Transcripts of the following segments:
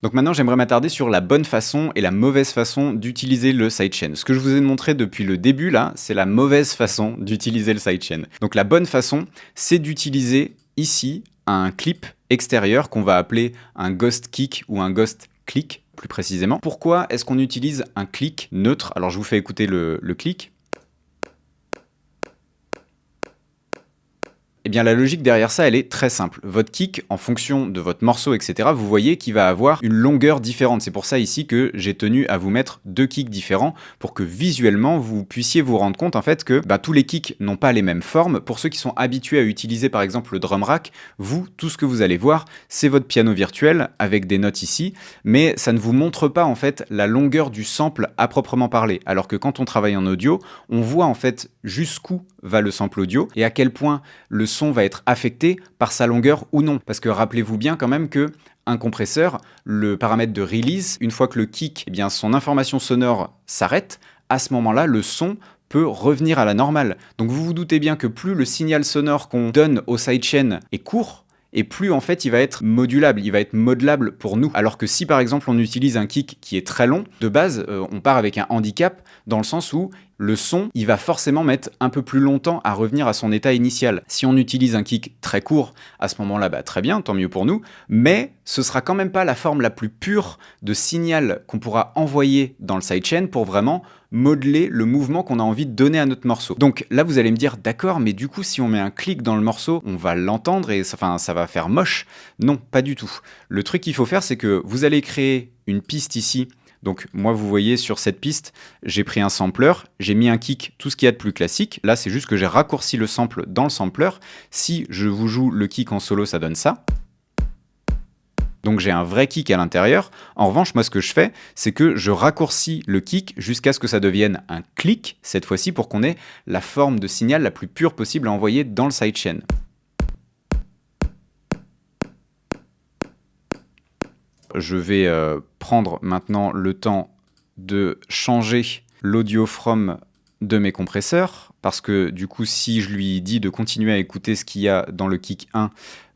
Donc maintenant, j'aimerais m'attarder sur la bonne façon et la mauvaise façon d'utiliser le sidechain. Ce que je vous ai montré depuis le début là, c'est la mauvaise façon d'utiliser le sidechain. Donc la bonne façon, c'est d'utiliser ici un clip extérieur qu'on va appeler un ghost kick ou un ghost click plus précisément. Pourquoi est-ce qu'on utilise un click neutre? Alors je vous fais écouter le click. Eh bien, la logique derrière ça, elle est très simple. Votre kick, en fonction de votre morceau, etc., vous voyez qu'il va avoir une longueur différente. C'est pour ça ici que j'ai tenu à vous mettre deux kicks différents pour que visuellement, vous puissiez vous rendre compte en fait que tous les kicks n'ont pas les mêmes formes. Pour ceux qui sont habitués à utiliser par exemple le drum rack, vous, tout ce que vous allez voir, c'est votre piano virtuel avec des notes ici, mais ça ne vous montre pas en fait la longueur du sample à proprement parler. Alors que quand on travaille en audio, on voit en fait jusqu'où va le sample audio et à quel point le son va être affecté par sa longueur ou non. Parce que rappelez-vous bien quand même que un compresseur, le paramètre de release, une fois que le kick, son information sonore s'arrête, à ce moment-là, le son peut revenir à la normale. Donc vous vous doutez bien que plus le signal sonore qu'on donne au sidechain est court, et plus en fait il va être modulable, il va être modelable pour nous. Alors que si par exemple on utilise un kick qui est très long, de base on part avec un handicap dans le sens où le son, il va forcément mettre un peu plus longtemps à revenir à son état initial. Si on utilise un kick très court, à ce moment-là, très bien, tant mieux pour nous, mais ce sera quand même pas la forme la plus pure de signal qu'on pourra envoyer dans le sidechain pour vraiment modeler le mouvement qu'on a envie de donner à notre morceau. Donc là, vous allez me dire, d'accord, mais du coup, si on met un clic dans le morceau, on va l'entendre et ça va faire moche. Non, pas du tout. Le truc qu'il faut faire, c'est que vous allez créer une piste ici. Donc moi, vous voyez, sur cette piste, j'ai pris un sampler, j'ai mis un kick, tout ce qu'il y a de plus classique. Là, c'est juste que j'ai raccourci le sample dans le sampler. Si je vous joue le kick en solo, ça donne ça. Donc j'ai un vrai kick à l'intérieur. En revanche, moi, ce que je fais, c'est que je raccourcis le kick jusqu'à ce que ça devienne un click, cette fois-ci, pour qu'on ait la forme de signal la plus pure possible à envoyer dans le sidechain. Je vais prendre maintenant le temps de changer l'audio from de mes compresseurs, parce que du coup, si je lui dis de continuer à écouter ce qu'il y a dans le kick 1,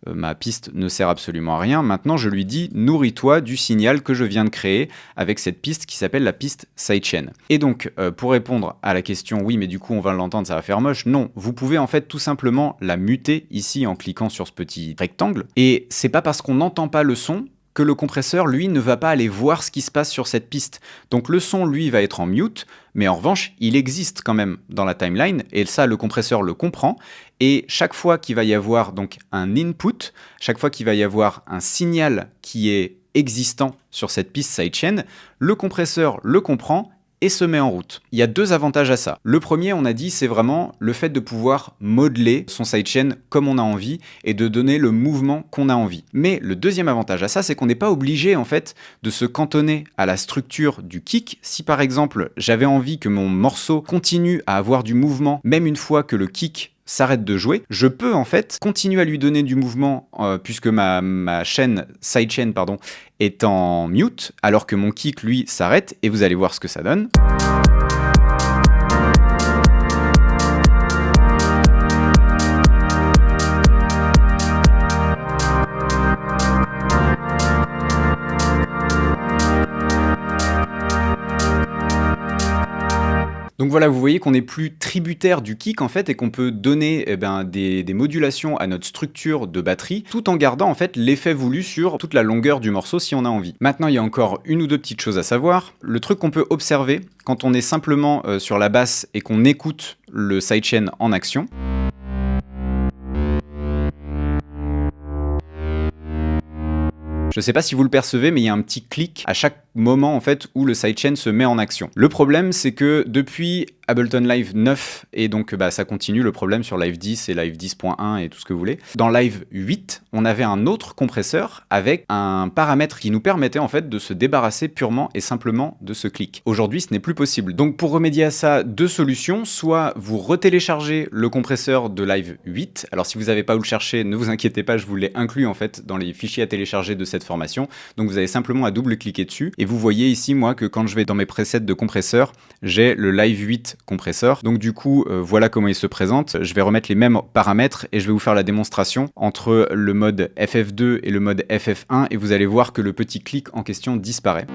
ma piste ne sert absolument à rien. Maintenant, je lui dis, nourris-toi du signal que je viens de créer avec cette piste qui s'appelle la piste sidechain. Et donc, pour répondre à la question, oui, mais du coup, on va l'entendre, ça va faire moche. Non, vous pouvez en fait tout simplement la muter ici en cliquant sur ce petit rectangle. Et c'est pas parce qu'on n'entend pas le son que le compresseur, lui, ne va pas aller voir ce qui se passe sur cette piste. Donc le son, lui, va être en mute, mais en revanche, il existe quand même dans la timeline, et ça, le compresseur le comprend, et chaque fois qu'il va y avoir donc un input, chaque fois qu'il va y avoir un signal qui est existant sur cette piste sidechain, le compresseur le comprend et se met en route. Il y a deux avantages à ça. Le premier, on a dit, c'est vraiment le fait de pouvoir modeler son sidechain comme on a envie et de donner le mouvement qu'on a envie. Mais le deuxième avantage à ça, c'est qu'on n'est pas obligé en fait de se cantonner à la structure du kick. Si par exemple, j'avais envie que mon morceau continue à avoir du mouvement, même une fois que le kick s'arrête de jouer, je peux en fait continuer à lui donner du mouvement puisque ma chaîne, sidechain pardon, est en mute, alors que mon kick lui s'arrête et vous allez voir ce que ça donne. Donc voilà, vous voyez qu'on n'est plus tributaire du kick en fait et qu'on peut donner des modulations à notre structure de batterie tout en gardant en fait l'effet voulu sur toute la longueur du morceau si on a envie. Maintenant, il y a encore une ou deux petites choses à savoir. Le truc qu'on peut observer quand on est simplement sur la basse et qu'on écoute le sidechain en action. Je ne sais pas si vous le percevez, mais il y a un petit clic à chaque moment en fait où le sidechain se met en action. Le problème, c'est que depuis Ableton Live 9, et donc ça continue le problème sur Live 10 et Live 10.1 et tout ce que vous voulez. Dans Live 8, on avait un autre compresseur avec un paramètre qui nous permettait en fait de se débarrasser purement et simplement de ce clic. Aujourd'hui, ce n'est plus possible. Donc pour remédier à ça, deux solutions. Soit vous retéléchargez le compresseur de Live 8. Alors si vous n'avez pas où le chercher, ne vous inquiétez pas, je vous l'ai inclus en fait dans les fichiers à télécharger de cette formation. Donc vous avez simplement à double-cliquer dessus. Et vous voyez ici, moi, que quand je vais dans mes presets de compresseur, j'ai le Live 8 compressor. Donc du coup, voilà comment il se présente. Je vais remettre les mêmes paramètres et je vais vous faire la démonstration entre le mode FF2 et le mode FF1 et vous allez voir que le petit clic en question disparaît.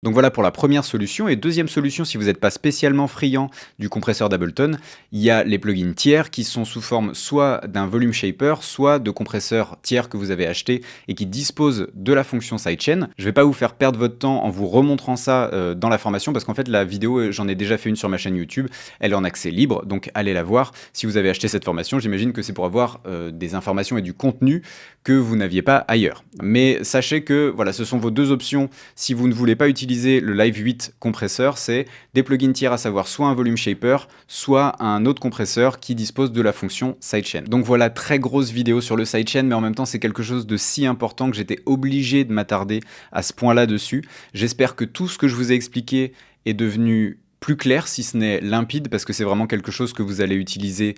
Donc voilà pour la première solution. Et deuxième solution, si vous n'êtes pas spécialement friand du compresseur d'Ableton, il y a les plugins tiers qui sont sous forme soit d'un volume shaper, soit de compresseurs tiers que vous avez acheté et qui disposent de la fonction sidechain. Je ne vais pas vous faire perdre votre temps en vous remontrant ça dans la formation parce qu'en fait la vidéo, j'en ai déjà fait une sur ma chaîne YouTube, elle est en accès libre, donc allez la voir. Si vous avez acheté cette formation, j'imagine que c'est pour avoir des informations et du contenu que vous n'aviez pas ailleurs. Mais sachez que voilà, ce sont vos deux options si vous ne voulez pas utiliser le Live 8 compresseur, c'est des plugins tiers, à savoir soit un volume shaper, soit un autre compresseur qui dispose de la fonction sidechain. Donc voilà, très grosse vidéo sur le sidechain, mais en même temps c'est quelque chose de si important que j'étais obligé de m'attarder à ce point-là dessus. J'espère que tout ce que je vous ai expliqué est devenu plus clair, si ce n'est limpide, parce que c'est vraiment quelque chose que vous allez utiliser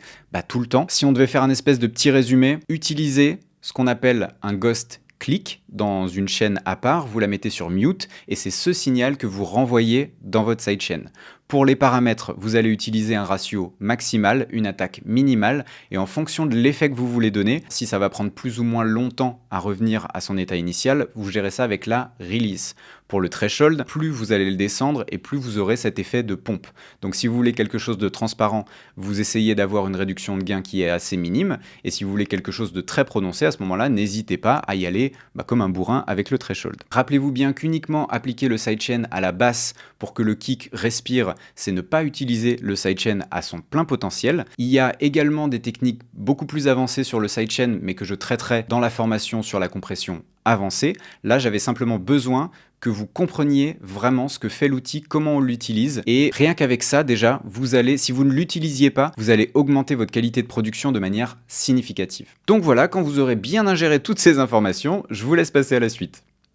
tout le temps. Si on devait faire un espèce de petit résumé, utilisez ce qu'on appelle un ghost click dans une chaîne à part, vous la mettez sur mute et c'est ce signal que vous renvoyez dans votre sidechain. Pour les paramètres, vous allez utiliser un ratio maximal, une attaque minimale et en fonction de l'effet que vous voulez donner, si ça va prendre plus ou moins longtemps à revenir à son état initial, vous gérez ça avec la release. Pour le threshold, plus vous allez le descendre et plus vous aurez cet effet de pompe. Donc si vous voulez quelque chose de transparent, vous essayez d'avoir une réduction de gain qui est assez minime et si vous voulez quelque chose de très prononcé, à ce moment-là, n'hésitez pas à y aller comme un bourrin avec le threshold. Rappelez-vous bien qu'uniquement appliquer le sidechain à la basse pour que le kick respire, c'est ne pas utiliser le sidechain à son plein potentiel. Il y a également des techniques beaucoup plus avancées sur le sidechain, mais que je traiterai dans la formation sur la compression avancée. Là, j'avais simplement besoin que vous compreniez vraiment ce que fait l'outil, comment on l'utilise. Et rien qu'avec ça, déjà, vous allez, si vous ne l'utilisiez pas, vous allez augmenter votre qualité de production de manière significative. Donc voilà, quand vous aurez bien ingéré toutes ces informations, je vous laisse passer à la suite.